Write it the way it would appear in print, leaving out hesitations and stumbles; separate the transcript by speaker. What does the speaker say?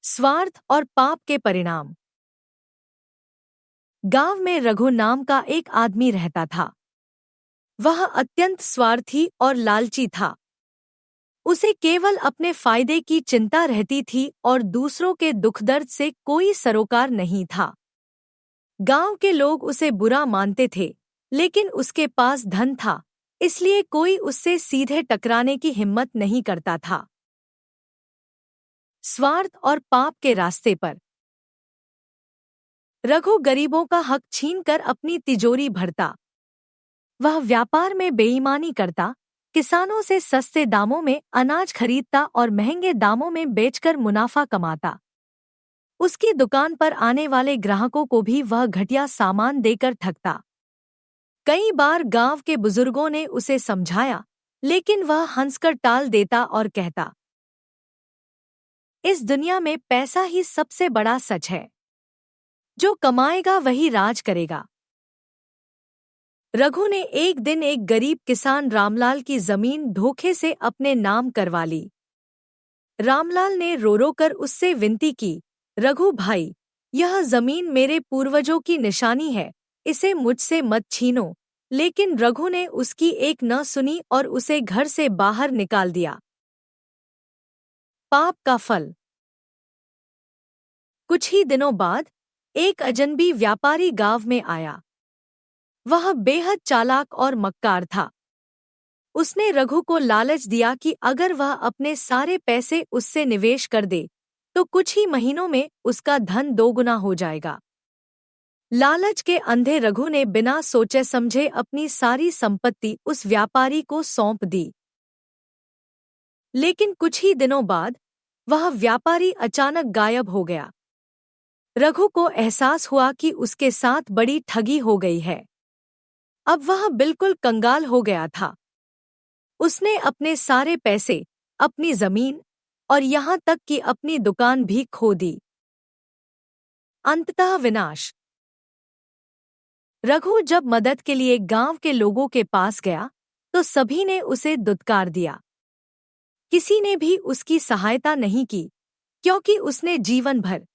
Speaker 1: स्वार्थ और पाप के परिणाम। गांव में रघु नाम का एक आदमी रहता था। वह अत्यंत स्वार्थी और लालची था। उसे केवल अपने फायदे की चिंता रहती थी और दूसरों के दुख दर्द से कोई सरोकार नहीं था। गांव के लोग उसे बुरा मानते थे, लेकिन उसके पास धन था, इसलिए कोई उससे सीधे टकराने की हिम्मत नहीं करता था। स्वार्थ और पाप के रास्ते पर। रघु गरीबों का हक छीनकर अपनी तिजोरी भरता। वह व्यापार में बेईमानी करता, किसानों से सस्ते दामों में अनाज खरीदता और महंगे दामों में बेचकर मुनाफा कमाता। उसकी दुकान पर आने वाले ग्राहकों को भी वह घटिया सामान देकर ठगता। कई बार गांव के बुजुर्गों ने उसे समझाया, लेकिन वह हंसकर टाल देता और कहता, इस दुनिया में पैसा ही सबसे बड़ा सच है। जो कमाएगा वही राज करेगा। रघु ने एक दिन एक गरीब किसान रामलाल की जमीन धोखे से अपने नाम करवा ली। रामलाल ने रो रो कर उससे विनती की, रघु भाई, यह जमीन मेरे पूर्वजों की निशानी है, इसे मुझसे मत छीनो। लेकिन रघु ने उसकी एक न सुनी और उसे घर से बाहर निकाल दिया। पाप का फल। कुछ ही दिनों बाद एक अजनबी व्यापारी गांव में आया। वह बेहद चालाक और मक्कार था। उसने रघु को लालच दिया कि अगर वह अपने सारे पैसे उससे निवेश कर दे तो कुछ ही महीनों में उसका धन दोगुना हो जाएगा। लालच के अंधे रघु ने बिना सोचे समझे अपनी सारी संपत्ति उस व्यापारी को सौंप दी। लेकिन कुछ ही दिनों बाद वह व्यापारी अचानक गायब हो गया। रघु को एहसास हुआ कि उसके साथ बड़ी ठगी हो गई है। अब वह बिल्कुल कंगाल हो गया था। उसने अपने सारे पैसे, अपनी जमीन और यहाँ तक कि अपनी दुकान भी खो दी। अंततः विनाश। रघु जब मदद के लिए गांव के लोगों के पास गया तो सभी ने उसे दुत्कार दिया। किसी ने भी उसकी सहायता नहीं की, क्योंकि उसने जीवन भर